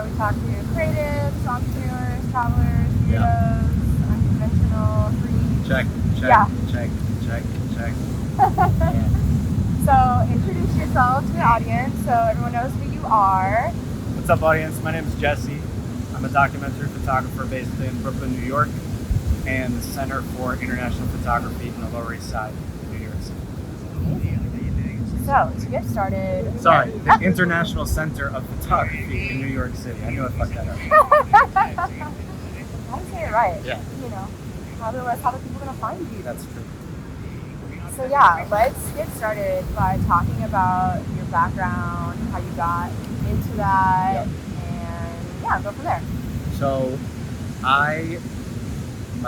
we talk to creatives, entrepreneurs, travelers, weirdos, unconventional, free. Check. Yeah. So introduce yourself to the audience so everyone knows who you are. What's up, audience? My name is Jesse. I'm a documentary photographer based in Brooklyn, New York, and the Center for International Photography in the Lower East Side of New York City. So, to get started... Sorry, the International Center of Photography in New York City. I knew I fucked that up. I say it right. Yeah. You know, otherwise how are people going to find you? That's true. So yeah, let's get started by talking about your background, how you got into that, and go from there. So, my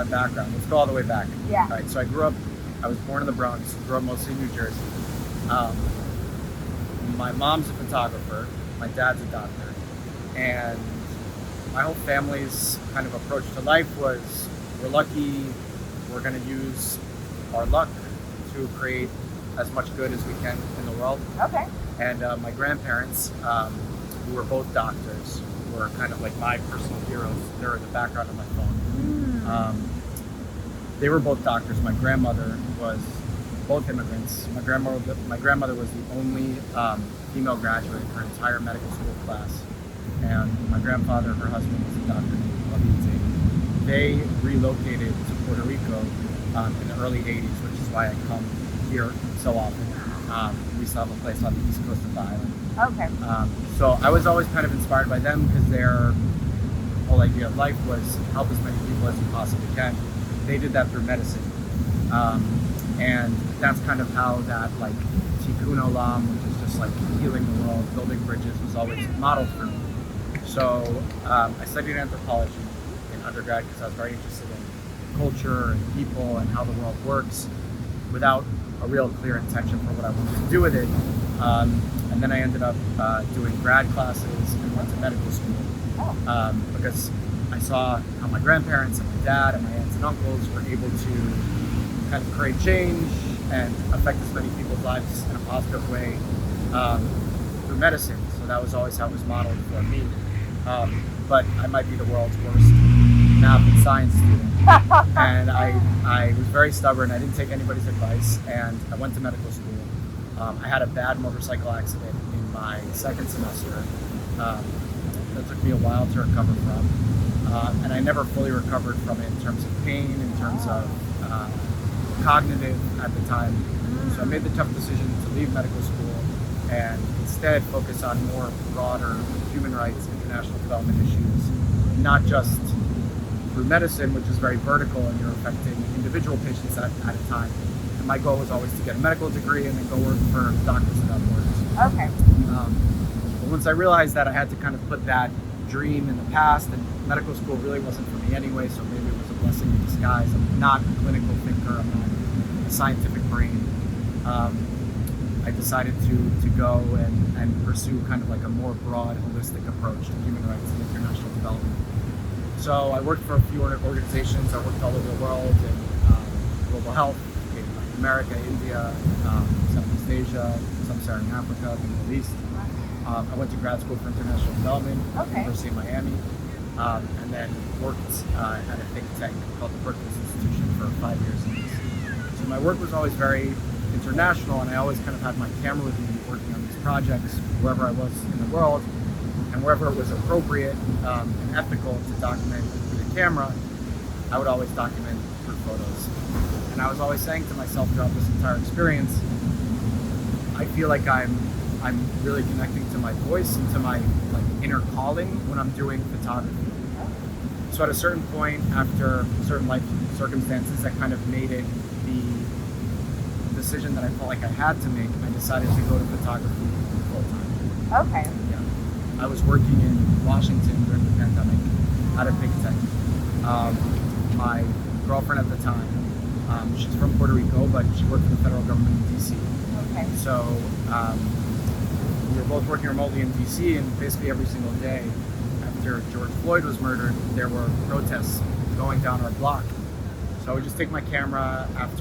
background, let's go all the way back. Yeah. All right, so I was born in the Bronx, grew up mostly in New Jersey. My mom's a photographer, my dad's a doctor, and my whole family's kind of approach to life was, we're lucky, we're going to use our luck to create as much good as we can in the world. Okay. And my grandparents, who were both doctors, were kind of like my personal heroes. They're in the background of my phone. They were both doctors. My grandmother was both immigrants. My grandmother was the only female graduate in her entire medical school class. And my grandfather, her husband, was a doctor named Huffington. They relocated to Puerto Rico in the early 80s, which is why I come here so often. We still have a place on the east coast of the island. Okay. So I was always kind of inspired by them because their whole idea of life was help as many people as you possibly can. They did that through medicine. And that's kind of how that like tikkun olam, which is just like healing the world, building bridges, was always modeled for me. So I studied anthropology in undergrad because I was very interested in culture and people and how the world works without a real clear intention for what I wanted to do with it. And then I ended up doing grad classes and went to medical school because I saw how my grandparents and my dad and my aunts and uncles were able to kind of create change and affect as many people's lives in a positive way through medicine. So that was always how it was modeled for me. But I might be the world's worst math and science student. And I was very stubborn. I didn't take anybody's advice, and I went to medical school. I had a bad motorcycle accident in my second semester that took me a while to recover from. And I never fully recovered from it in terms of pain, in terms of cognitive at the time. So I made the tough decision to leave medical school and instead focus on more broader human rights, international development issues, not just through medicine, which is very vertical and you're affecting individual patients at a time. And my goal was always to get a medical degree and then go work for doctors and other Okay. But once I realized that I had to kind of put that dream in the past, and medical school really wasn't for me anyway, so maybe it was a blessing in disguise. I'm not a clinical thinker, I'm not a scientific brain. I decided to go and pursue kind of like a more broad, holistic approach to human rights and international development. So I worked for a few organizations. I worked all over the world in global health, in Latin America, India, Southeast Asia, Sub-Saharan Africa, the Middle East. I went to grad school for international development at the University of Miami, and then worked at a think tank called the Brookings Institution for 5 years in DC. So my work was always very international, and I always kind of had my camera with me working on these projects wherever I was in the world, and wherever it was appropriate and ethical to document through the camera, I would always document through photos. And I was always saying to myself throughout this entire experience, I feel like I'm really connecting to my voice and to my inner calling when I'm doing photography. So at a certain point, after certain life circumstances that kind of made it the decision that I felt like I had to make, I decided to go to photography full time. Okay. I was working in Washington during the pandemic at a think tank. My girlfriend at the time, she's from Puerto Rico, but she worked for the federal government in DC. Okay. So we were both working remotely in DC, and basically every single day after George Floyd was murdered, there were protests going down our block. So I would just take my camera I'd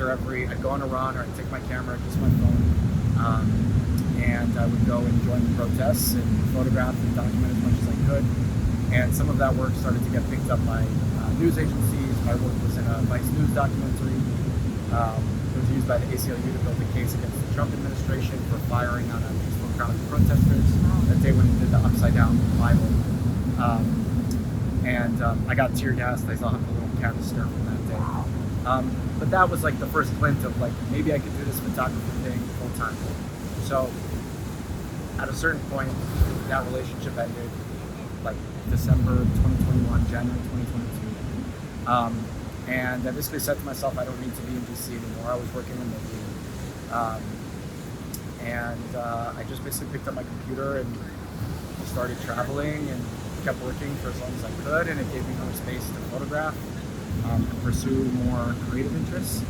go on a run, or I'd take my camera, just my phone, and I would go and join the protests and photograph and document as much as I could. And some of that work started to get picked up by news agencies. My work was in a Vice News documentary. It was used by the ACLU to build a case against the Trump administration for firing on a peaceful crowd of protesters that day when he did the upside down Bible. I got tear gassed. I still have a little canister from that day. But that was like the first glint of like, maybe I could do this photography thing full time. So at a certain point, that relationship ended like December 2021, January 2022. And I basically said to myself, I don't need to be in DC anymore. I was working remotely. I just basically picked up my computer and started traveling and kept working for as long as I could, and it gave me more space to photograph and pursue more creative interests.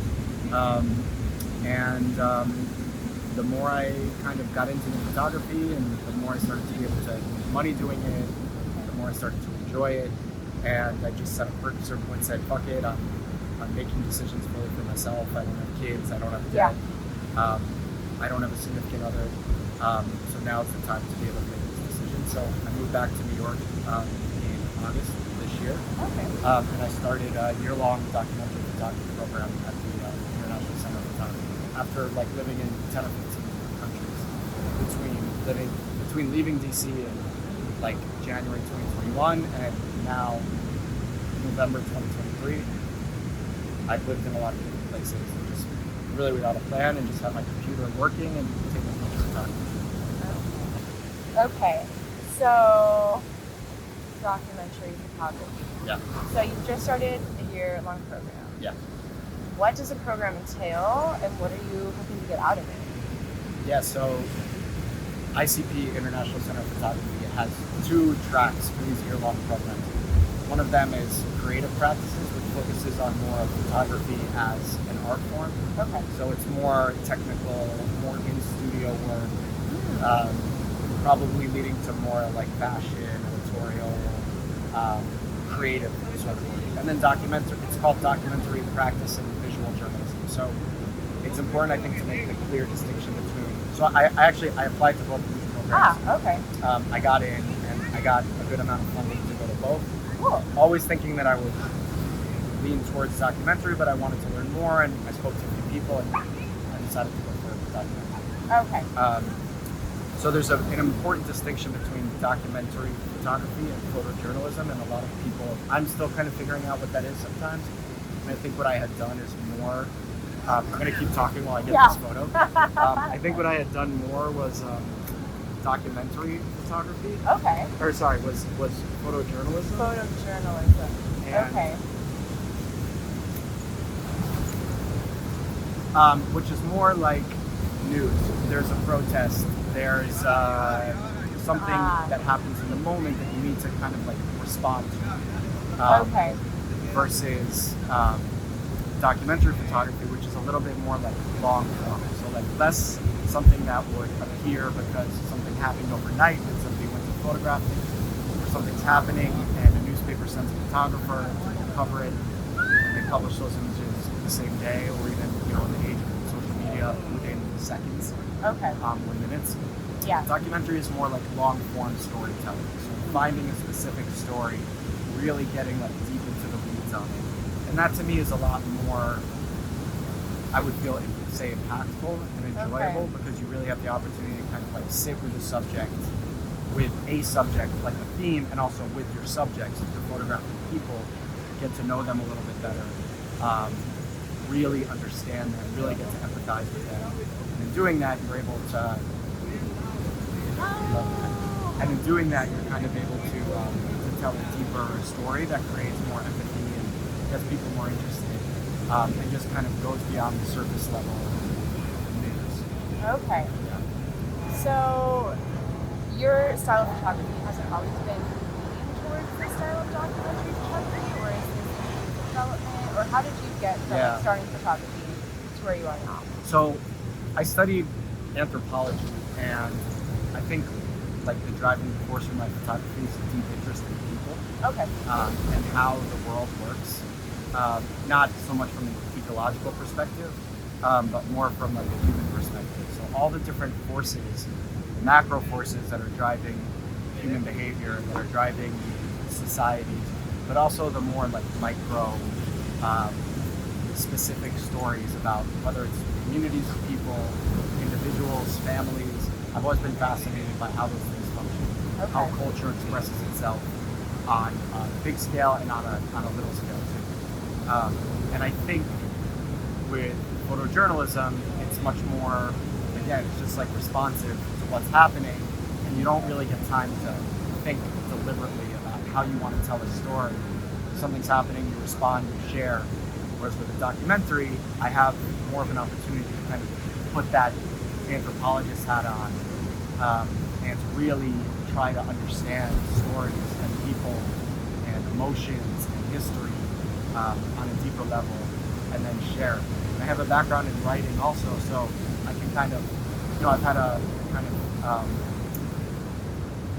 The more I kind of got into the photography, and the more I started to be able to make money doing it, the more I started to enjoy it. And I just set a certain point and said, fuck it, I'm making decisions fully for myself. I don't have kids, I don't have debt, I don't have a significant other. So now is the time to be able to make this decision. So I moved back to New York in August this year. Okay. And I started a year-long documentary photography program at the International Center of Photography. After like living in 10 or 15 countries, between leaving DC in like January 2021 and now November 2023, I've lived in a lot of different places and just really without a plan and just have my computer working and taking pictures of time. Okay, so documentary photography. Yeah. So you just started a year-long program. Yeah. What does a program entail, and what are you hoping to get out of it? Yeah, so ICP, International Center of Photography, has 2 tracks for these year-long programs. One of them is creative practices, which focuses on more of photography as an art form. Okay. So it's more technical, more in-studio work, probably leading to more like fashion, editorial, creative sort of work. And then documentary, it's called documentary practice and visual journalism. So it's important, I think, to make the clear distinction between. So I applied to both of these programs. Okay. I got in, and I got a good amount of funding to go to both. Cool. Always thinking that I would lean towards documentary, but I wanted to learn more, and I spoke to a few people, and I decided to go for documentary. Okay. So there's an important distinction between documentary photography and photojournalism, and a lot of people, I'm still kind of figuring out what that is sometimes. And I think what I had done is more, I'm going to keep talking while I get this photo. I think what I had done more was documentary photography. Okay. Or sorry, was photojournalism. Photojournalism. And, Okay. Which is more like news. There's a protest. There's something that happens in the moment that you need to kind of like respond to. Okay. Versus documentary photography, which is a little bit more like long form. So like less something that would appear because something happened overnight and somebody went to photograph it, or something's happening and a newspaper sends a photographer to cover it, and they publish those images the same day, or even in the age of social media within seconds. Okay. Or minutes. Yeah. Documentary is more like long form storytelling. So finding a specific story, really getting like deep into the weeds on it. And that to me is a lot more, I would feel, say, impactful and enjoyable, because you really have the opportunity to kind of like sit with a subject, like a theme, and also with your subjects, if you're photographing people, get to know them a little bit better, really understand them, really get to empathize with them. And in doing that, you're able to, and in doing that, you're kind of able to tell a deeper story that creates more empathy and gets people more interested, and just kind of goes beyond the surface level news. Okay. Yeah. So your style of photography, has it always been leaning towards the style of documentary photography, or is this development, or how did you get from like, starting photography to where you are now? So I studied anthropology, and I think like the driving force of my photography is a deep interest in people. Okay. And how the world works. Not so much from an ecological perspective, but more from like a human perspective. So all the different forces, macro forces that are driving human behavior, that are driving society, but also the more like micro, specific stories about whether it's communities of people, individuals, families. I've always been fascinated by how those things function, how culture expresses itself on a big scale and on a little scale too. And I think with photojournalism, it's much more, again, it's just like responsive to what's happening, and you don't really get time to think deliberately about how you want to tell a story. Something's happening, you respond, you share. Whereas with a documentary, I have more of an opportunity to kind of put that anthropologist hat on, and to really try to understand stories and people and emotions and history on a deeper level, and then share. And I have a background in writing also, so I can kind of, I've had a kind of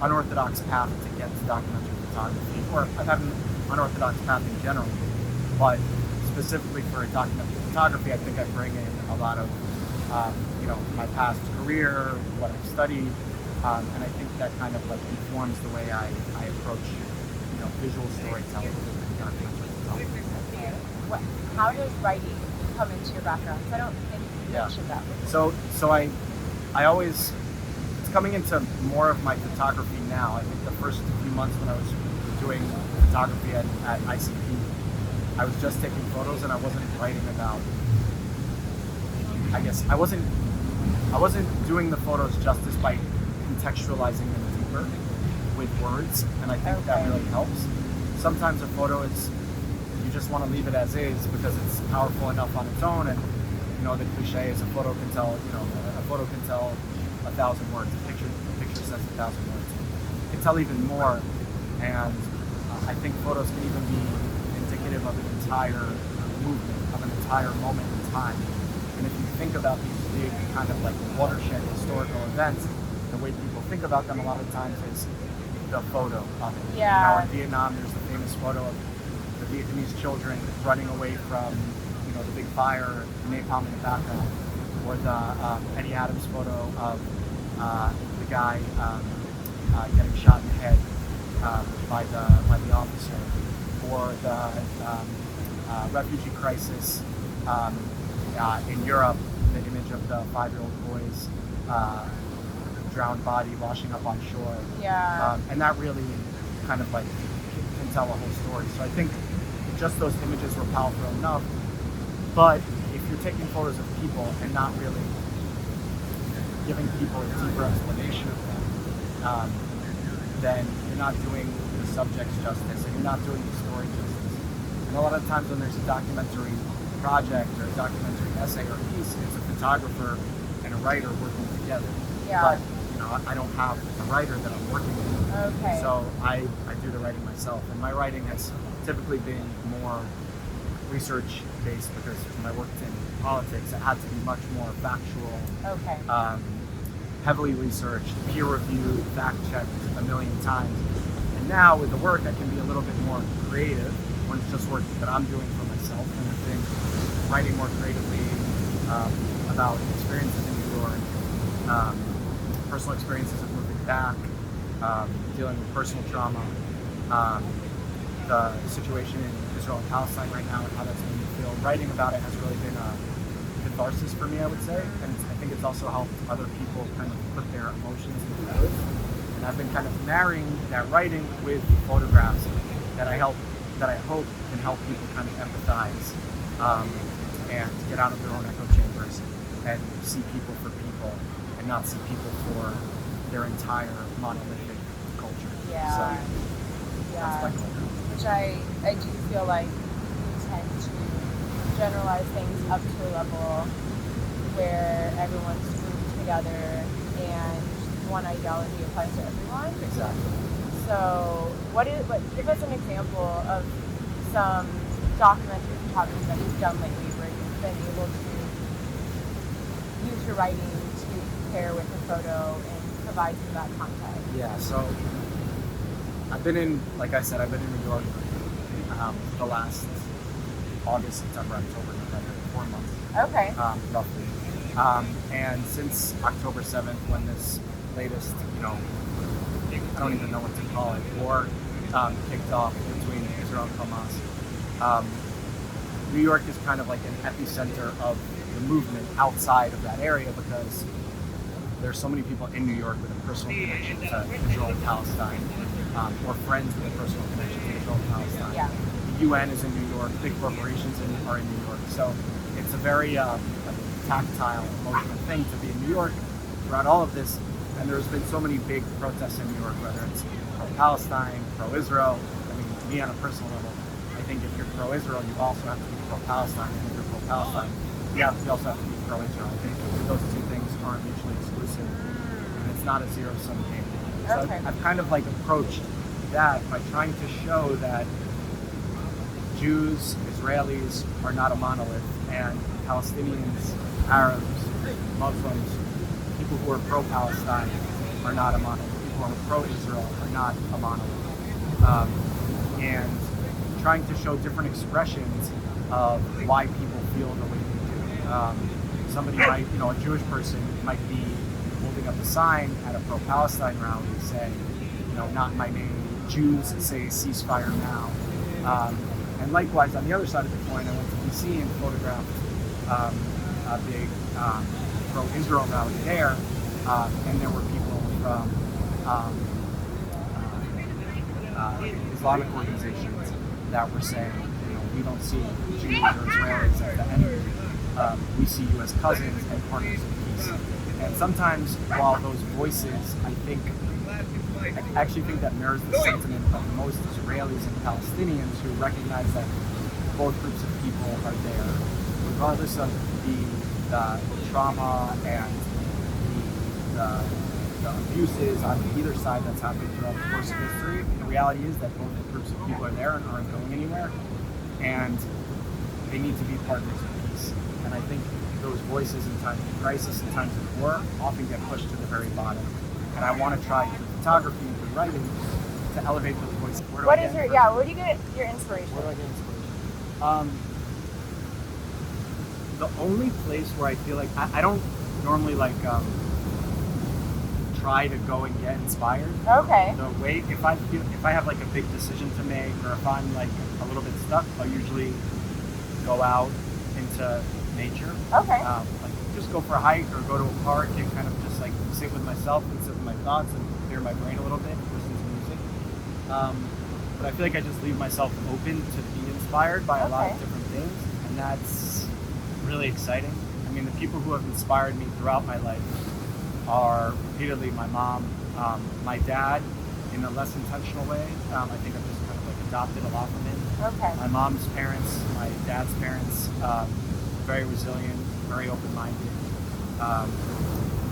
unorthodox path to get to documentary photography, or I've had an unorthodox path in general, but specifically for documentary photography, I think I bring in a lot of, my past career, what I've studied, and I think that kind of like informs the way I approach, visual storytelling with documentary photography. Okay. How does writing come into your background? Because I don't think you mentioned that before. So I always, it's coming into more of my photography now. I think the first few months when I was doing photography at ICP, I was just taking photos and I wasn't writing about, I wasn't doing the photos justice by contextualizing them deeper with words, and I think that really helps. Sometimes a photo is, you just want to leave it as is because it's powerful enough on its own, and the cliche is a photo can tell 1,000 words. A picture says 1,000 words. It can tell even more, and I think photos can even be indicative of an entire movement, of an entire moment in time. And if you think about these big kind of like watershed historical events, the way people think about them a lot of times is the photo of it. Yeah. In Vietnam, there's the famous photo of the Vietnamese children running away from, the big fire, napalm in the background, or the Eddie Adams photo of the guy getting shot in the head by the officer, or the refugee crisis in Europe, the image of the 5-year-old boy's drowned body washing up on shore. Yeah. And that really kind of like can tell a whole story. So I think just those images were powerful enough. But if you're taking photos of people and not really giving people a deeper explanation of them, then you're not doing the subjects justice and you're not doing the story justice. And a lot of times when there's a documentary project or a documentary essay or piece, it's a photographer and a writer working together. Yeah. But I don't have a writer that I'm working with. Okay. So I do the writing myself, and my writing has typically been more research based because when I worked in politics, it had to be much more factual. Okay. Heavily researched, peer reviewed, fact checked a million times. And now with the work, I can be a little bit more creative when it's just work that I'm doing for myself, and I think writing more creatively about experiences in New York, personal experiences of moving back, dealing with personal trauma, the situation in Israel and Palestine right now and how that's made me feel. Writing about it has really been a catharsis for me, I would say, and I think it's also helped other people kind of put their emotions into words. And I've been kind of marrying that writing with photographs that I hope can help people kind of empathize and get out of their own echo chambers and see people for people and not see people for their entire monolithic culture. Yeah. So Yeah. that's my goal. Which I do feel like we tend to generalize things up to a level where everyone's grouped together and one ideology applies to everyone. Exactly. So give us an example of some documentary photography that you've done lately where you've been able to use your writing to pair with the photo and provide some of that context. Yeah, so I've been in New York the last August, September, October, November, 4 months. Okay. Roughly. And since October 7th, when this latest, I don't even know what to call it, war kicked off between Israel and Hamas. New York is kind of like an epicenter of the movement outside of that area because there's so many people in New York with a personal connection to Israel and Palestine, or friends with a personal connection to Israel and Palestine. Yeah. The UN is in New York, big corporations are in New York, so it's a very tactile, emotional thing to be in New York throughout all of this. And there's been so many big protests in New York, whether it's pro-Palestine, pro-Israel. I mean, me on a personal level, I think if you're pro-Israel, you also have to be pro-Palestine. And if you're pro-Palestine, you also have to be pro-Israel. I think those two things aren't mutually exclusive, and it's not a zero-sum game. So Okay. I've kind of like approached that by trying to show that Jews, Israelis are not a monolith, and Palestinians, Arabs, Muslims, people who are pro-Palestine are not a monolith. People who are pro-Israel are not a monolith. And trying to show different expressions of why people feel the way they do. Somebody might, a Jewish person might be holding up a sign at a pro-Palestine rally saying, not my name, Jews say ceasefire now. And likewise, on the other side of the coin, I went to DC and photographed a big pro-Israel rally there, and there were people from Islamic organizations that were saying, we don't see Jews or Israelis as the enemy. We see you as cousins and partners in peace. And sometimes, while those voices, I actually think that mirrors the sentiment of most Israelis and Palestinians who recognize that both groups of people are there, regardless of the trauma and the abuses on either side that's happened throughout the course of history. The reality is that both groups of people are there and aren't going anywhere, and they need to be partners in peace. And I think those voices in times of crisis and times of war often get pushed to the very bottom. And I want to try through photography and through writing to elevate those voices. Where do you get your inspiration? Where do I get inspiration? The only place where I feel like I don't normally try to go and get inspired. Okay. The way if I have like a big decision to make, or if I'm like a little bit stuck, I'll usually go out into nature. Okay. Like just go for a hike or go to a park and kind of just like sit with myself and sit with my thoughts and clear my brain a little bit, listen to music. But I feel like I just leave myself open to be inspired by a lot of different things, and that's really exciting. I mean, the people who have inspired me throughout my life are repeatedly my mom, my dad, in a less intentional way. I think I've just kind of like adopted a lot from him. Okay. My mom's parents, my dad's parents, very resilient, very open-minded.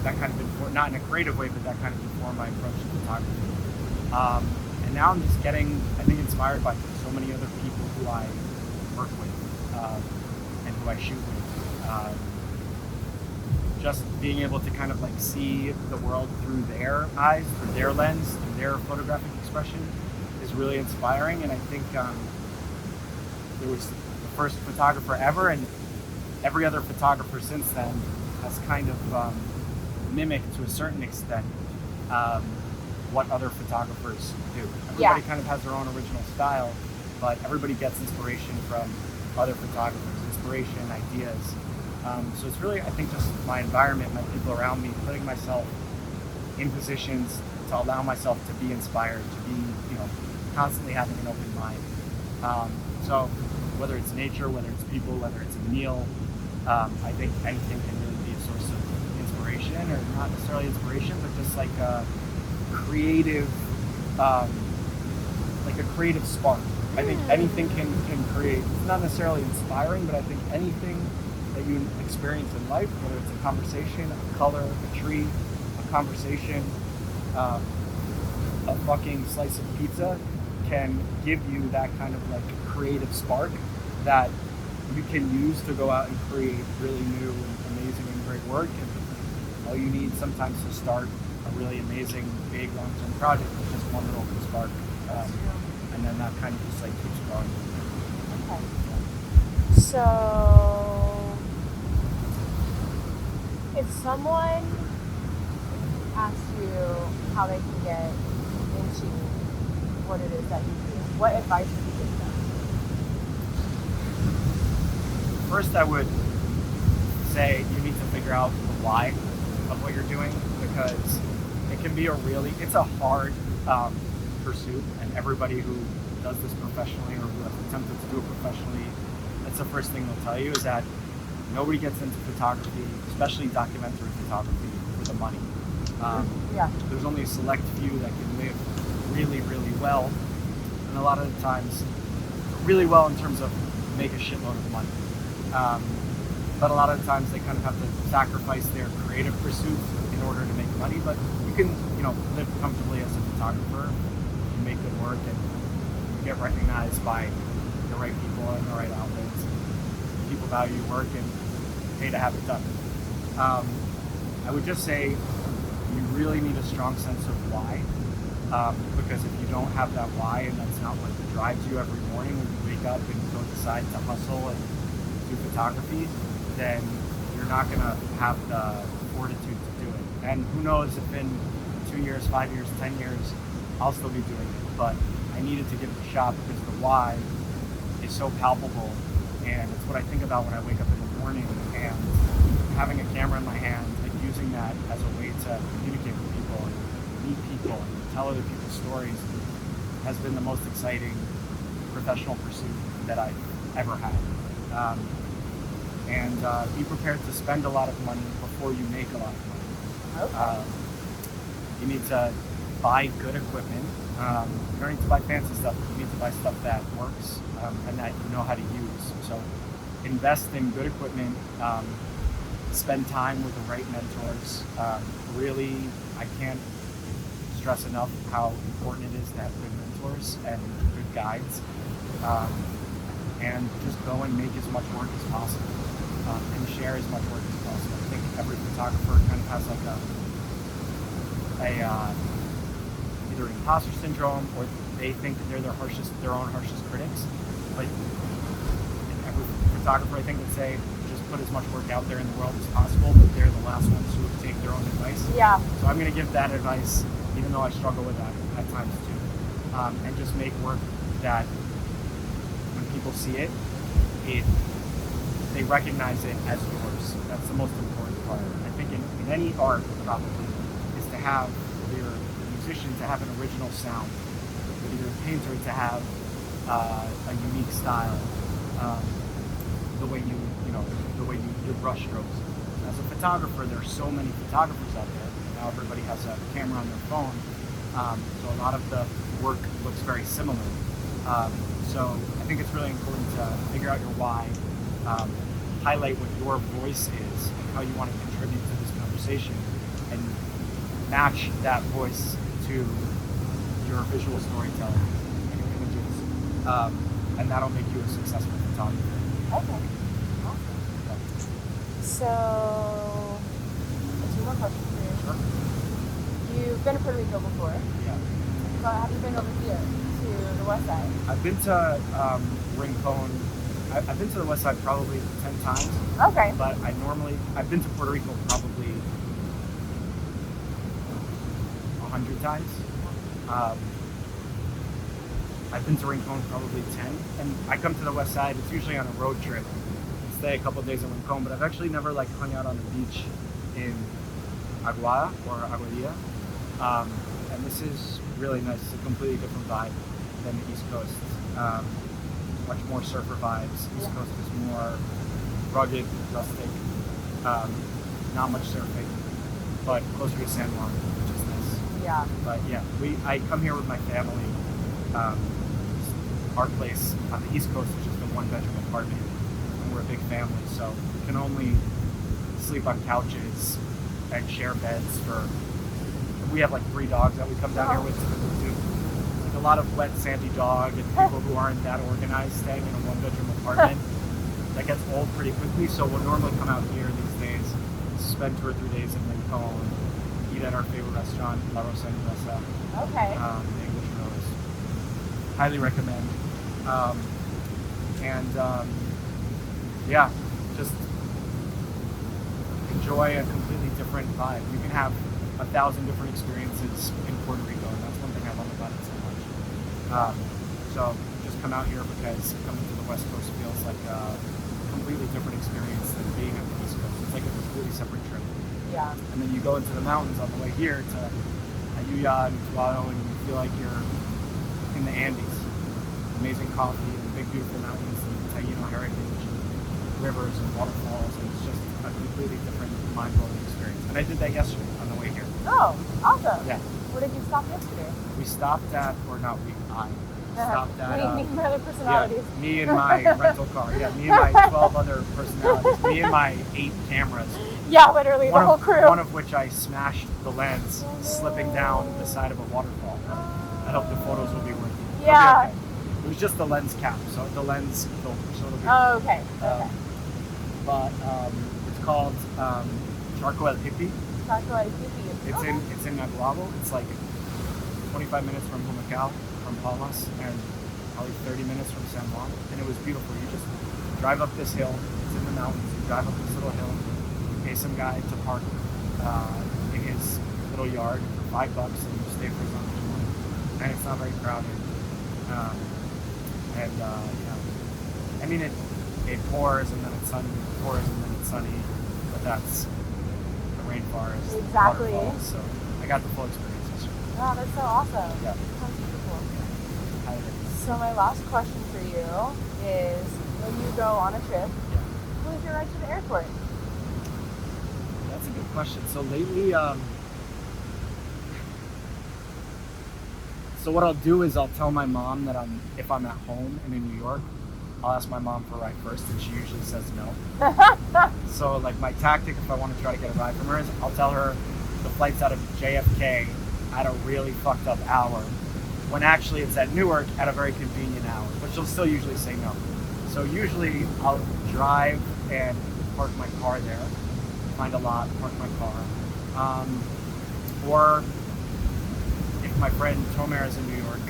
That kind of informed, not in a creative way, but that kind of informed my approach to photography. And now I'm just getting, I think, inspired by so many other people who I work with and who I shoot with. Just being able to kind of like see the world through their eyes, through their lens, through their photographic expression is really inspiring. And I think there was the first photographer ever, and every other photographer since then has kind of mimicked to a certain extent what other photographers do. Everybody kind of has their own original style, but everybody gets inspiration from other photographers, inspiration, ideas. So it's really, I think, just my environment, my people around me, putting myself in positions to allow myself to be inspired, to be, constantly having an open mind. So whether it's nature, whether it's people, whether it's a meal, I think anything can really be a source of inspiration, or not necessarily inspiration, but just like a creative, spark. I think anything can create. It's not necessarily inspiring, but I think anything that you experience in life, whether it's a conversation, a color, a tree, a conversation, a fucking slice of pizza, can give you that kind of like creative spark that you can use to go out and create really new and amazing and great work. And all you need sometimes to start a really amazing, big, long-term project is just one little spark. And then that kind of just like keeps growing. Okay. So, if someone asks you how they can get into what it is that you do? What advice would you give them? First, I would say you need to figure out the why of what you're doing, because it can be it's a hard pursuit, and everybody who does this professionally or who has attempted to do it professionally, that's the first thing they'll tell you, is that nobody gets into photography, especially documentary photography, for the money. There's only a select few that can live really, really well, and a lot of the times, really well in terms of make a shitload of money. But a lot of the times they kind of have to sacrifice their creative pursuits in order to make money. But you can, live comfortably as a photographer. You make good work and you get recognized by the right people and the right outlets. People value your work and pay to have it done. I would just say you really need a strong sense of why. Because if you don't have that why, and that's not what drives you every morning when you wake up and go decide to hustle and do photography, then you're not going to have the fortitude to do it. And who knows if in 2 years, 5 years, 10 years, I'll still be doing it. But I needed to give it a shot because the why is so palpable, and it's what I think about when I wake up in the morning, and having a camera in my hand and using that as a way to communicate with people and meet people and tell other people's stories has been the most exciting professional pursuit that I've ever had. And be prepared to spend a lot of money before you make a lot of money. Okay. You need to buy good equipment. You don't need to buy fancy stuff. You need to buy stuff that works and that you know how to use. So invest in good equipment. Spend time with the right mentors. Really, I can't stress enough how important it is to have good mentors and good guides. And just go and make as much work as possible and share as much work as possible. I think every photographer kind of has like either imposter syndrome, or they think that they're their own harshest critics. But every photographer, I think, would say just put as much work out there in the world as possible, but they're the last ones who would take their own advice. Yeah. So I'm going to give that advice, even though I struggle with that at times too, and just make work that when people see it, they recognize it as yours. That's the most important part. I think in any art, probably, is to have your musician to have an original sound, with your painter to have a unique style, the way your brush strokes. As a photographer, there are so many photographers out there. Now everybody has a camera on their phone, so a lot of the work looks very similar. So I think it's really important to figure out your why, highlight what your voice is, and how you want to contribute to this conversation, and match that voice to your visual storytelling and your images, and that'll make you a successful photographer. Okay. Awesome. So, two more questions for you. Sure. You've been to Puerto Rico before. Yeah. But have you been over here to the West Side? I've been to Rincon. I've been to the West Side probably 10 times. Okay. But I've been to Puerto Rico probably 100 times. I've been to Rincon probably 10, and I come to the West Side. It's usually on a road trip. I stay a couple of days in Rincon, but I've actually never hung out on the beach in Aguada or Aguadilla. And this is really nice. It's a completely different vibe than the East Coast. Much more surfer vibes. East Coast is more rugged, rustic, not much surfing, but closer to San Juan, which is nice. Yeah. But yeah, I come here with my family. Our place on the East Coast is just a one-bedroom apartment, and we're a big family, so we can only sleep on couches and share beds we have 3 dogs that we come down here with too. A lot of wet, sandy dog and people who aren't that organized staying in a one-bedroom apartment. That gets old pretty quickly, so we'll normally come out here these days, spend 2 or 3 days in Rincon, eat at our favorite restaurant, La Rosa Inglesa. Okay. The English Rose. Highly recommend. Just enjoy a completely different vibe. You can have 1,000 different experiences in Puerto Rico, and that's one thing I love about it so much. So just come out here because coming to the West Coast feels like a completely different experience than being on the East Coast. It's like a completely separate trip. Yeah. And then you go into the mountains on the way here to Ayuya and Tuado, and you feel like you're in the Andes. Amazing coffee and big beautiful mountains and Taino heritage and rivers and waterfalls, and it's just a completely different mind-blowing experience. And I did that yesterday on the way here. Oh, awesome. Yeah. Where did you stop yesterday? We stopped at, or not we, I stopped at... me and my other personalities. Yeah, me and my rental car. Yeah, me and my 12 other personalities. Me and my 8 cameras. Yeah, literally, the whole crew. One of which I smashed the lens slipping down the side of a waterfall. I hope the photos will be worth it. Yeah. Okay. It was just the lens cap, so the lens filter, so it'll be Oh, okay. But it's called Charco El Hippie. Charco El Hippie. It's in Naguabo. It's like 25 minutes from Humacao, from Palmas, and probably 30 minutes from San Juan. And it was beautiful. You just drive up this hill. It's in the mountains. You drive up this little hill. You pay some guy to park in his little yard for $5, and you stay for as long as you want. And it's not very crowded. I mean, it pours and then it's sunny, it pours and then it's sunny, but that's the rainforest, exactly. Waterfalls, so I got the full experience yesterday. Wow, that's so awesome. Yeah. Sounds beautiful. Yeah. So my last question for you is, when you go on a trip, who is your ride to the airport? That's a good question. So lately, so what I'll do is I'll tell my mom that if I'm at home and in New York, I'll ask my mom for a ride first, and she usually says no. So like my tactic, if I want to try to get a ride from her, is I'll tell her the flight's out of JFK at a really fucked up hour, when actually it's at Newark at a very convenient hour, but she'll still usually say no. So usually I'll drive and park my car there, find a lot, park my car. Or if my friend Tomer is in New York,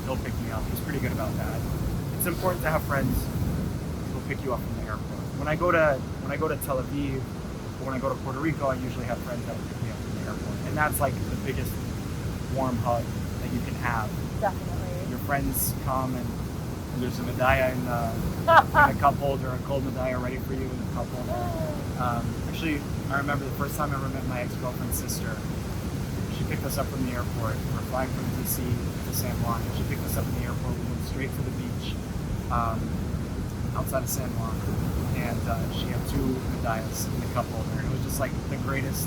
he'll pick me up. He's pretty good about that. It's important to have friends who'll pick you up from the airport. When I go to Tel Aviv or when I go to Puerto Rico, I usually have friends that will pick me up from the airport, and that's like the biggest warm hug that you can have. Definitely. Your friends come and there's a medalla in a cup holder, a cold medalla ready for you in the cup holder. Actually, I remember the first time I ever met my ex-girlfriend's sister. She picked us up from the airport. We were flying from DC to San Juan. She picked us up from the airport. We went straight to the beach outside of San Juan. And she had 2 medallas in the cup holder. And it was just like the greatest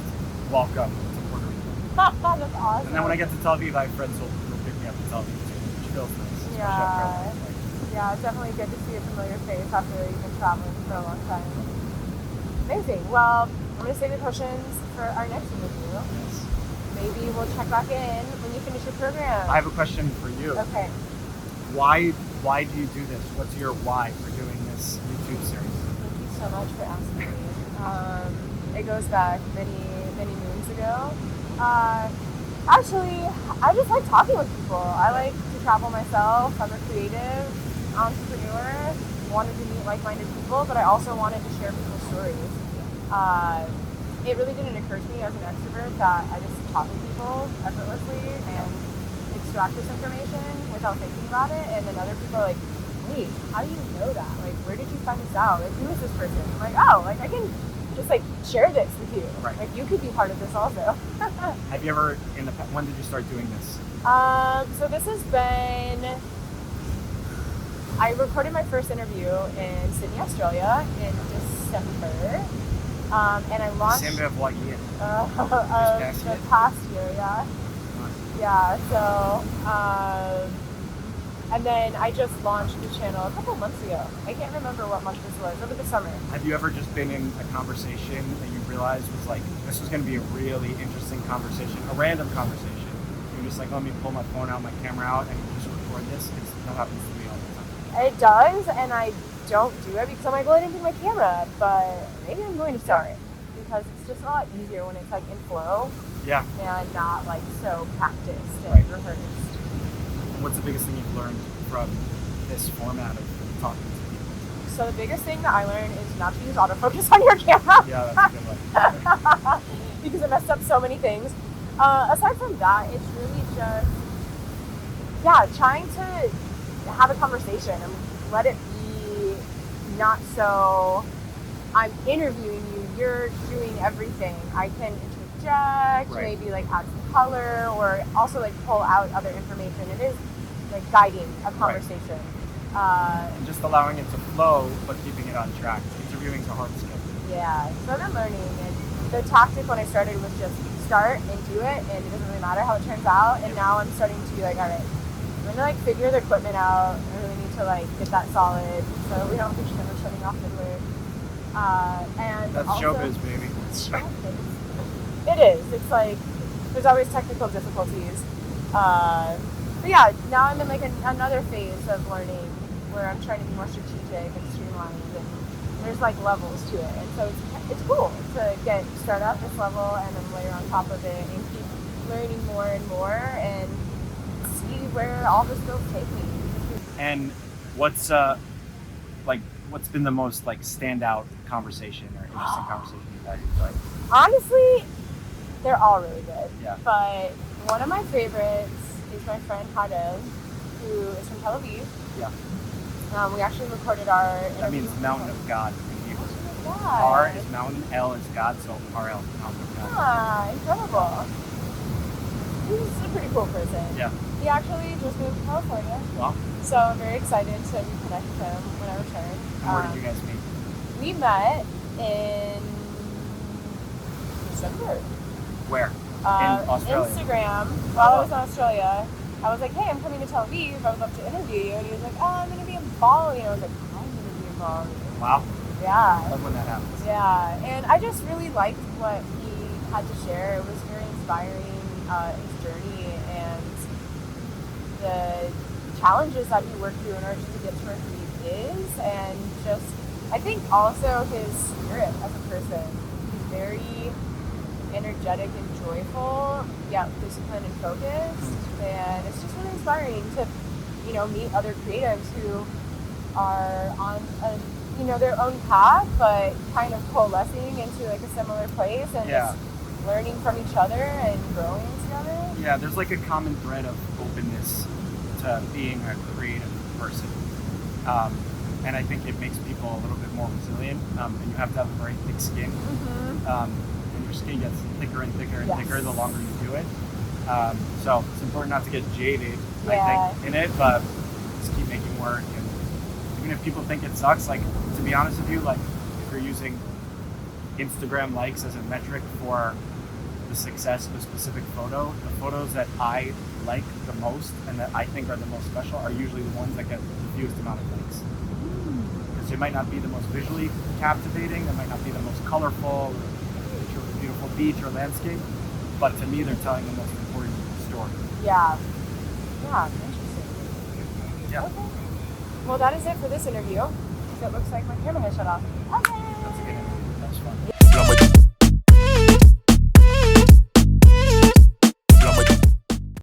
welcome to Puerto Rico. That's awesome. And then when I get to Tel Aviv, I have friends who'll pick me up in Tel Aviv too, which feels nice. Yeah. Yeah, it's definitely good to see a familiar face after you've been traveling for a long time. Amazing. Well, I'm going to save the questions for our next interview. Yes. Maybe we'll check back in when you finish your program. I have a question for you. Okay. Why do you do this? What's your why for doing this YouTube series? Thank you so much for asking me. It goes back many, many moons ago. Actually, I just like talking with people. I like to travel myself. I'm a creative entrepreneur. Wanted to meet like-minded people, but I also wanted to share people's stories. It really didn't occur to me as an extrovert that I just talk to people effortlessly and extract this information without thinking about it. And then other people are like, wait, how do you know that? Like, where did you find this out? Like, who is this person? I'm like, oh, like I can just like share this with you. Right. Like, you could be part of this also. Have you ever, when did you start doing this? So this has been, I recorded my first interview in Sydney, Australia in December. And I launched... December of what year? The past year, yeah. Nice. Yeah, so, and then I just launched the channel a couple months ago. I can't remember what month this was, over the summer. Have you ever just been in a conversation that you realized was like, this was going to be a really interesting conversation, a random conversation? You're just like, let me pull my phone out, my camera out, and just record this? That happens to me all the time. It does, and I don't do it because I'm like, well, I didn't bring my camera, but maybe I'm going to start. Because it's just a lot easier when it's like in flow. Yeah. And not like so practiced and Right. rehearsed. What's the biggest thing you've learned from this format of talking to people? So the biggest thing that I learned is not to use autofocus on your camera. Yeah, that's a good one. Because it messed up so many things. Aside from that, it's really just trying to have a conversation and let it be not so I'm interviewing you, you're doing everything. I can interject, maybe like add some color, or also like pull out other information. It is like guiding a conversation. And just allowing it to flow, but keeping it on track. Interviewing is a hard skill. Yeah, so I'm learning. And the tactic when I started was just start and do it, and it doesn't really matter how it turns out. And now I'm starting to be like, all right, I'm gonna like figure the equipment out. I really need to like get that solid, so we don't keep shutting off midway. And that's also, showbiz, baby. It's showbiz. It is. It's like there's always technical difficulties. But yeah, now I'm in like another phase of learning where I'm trying to be more strategic and streamlined, and there's like levels to it, and so it's cool to start at this level and then layer on top of it and keep learning more and more and see where all the skills take me. And what's been the most like standout conversation or interesting conversation you've had? Like, honestly, they're all really good. Yeah. But one of my favorites is my friend Hadel, who is from Tel Aviv. Yeah. We actually recorded our interview. That means mountain of God in Hebrew. Yeah. R is mountain, L is God, so RL, mountain of God. Ah, incredible. He's a pretty cool person. Yeah. He actually just moved to California. Well, So I'm very excited to reconnect with him when I return. and where did you guys meet? We met in December. Where? In Australia? Instagram. While I was in Australia, I was like, hey, I'm coming to Tel Aviv. I would love to interview you. And he was like, oh, I'm going to be in Bali. And I was like, I'm going to be in Bali. Wow. Yeah. I love when that happens. Yeah. And I just really liked what he had to share. It was very inspiring, his journey and the challenges that he worked through in order to get to where he is. And just, I think also his spirit as a person. He's very energetic and joyful, yet disciplined and focused, and it's just really inspiring to, meet other creatives who are on their own path, but kind of coalescing into like a similar place and just learning from each other and growing together. Yeah, there's like a common thread of openness to being a creative person, and I think it makes people a little bit more resilient. And you have to have a very thick skin. Mm-hmm. And your skin gets thicker and thicker and thicker the longer you do it. So it's important not to get jaded, I think, in it, but just keep making work. And even if people think it sucks, like, to be honest with you, like, if you're using Instagram likes as a metric for the success of a specific photo, the photos that I like the most and that I think are the most special are usually the ones that get the fewest amount of likes. Because they might not be the most visually captivating, they might not be the most colorful, beautiful beach or landscape, but to me they're telling the most important story. Yeah, interesting. Yeah. Okay. Well, that is it for this interview. So it looks like my camera has shut off. Okay. That's a good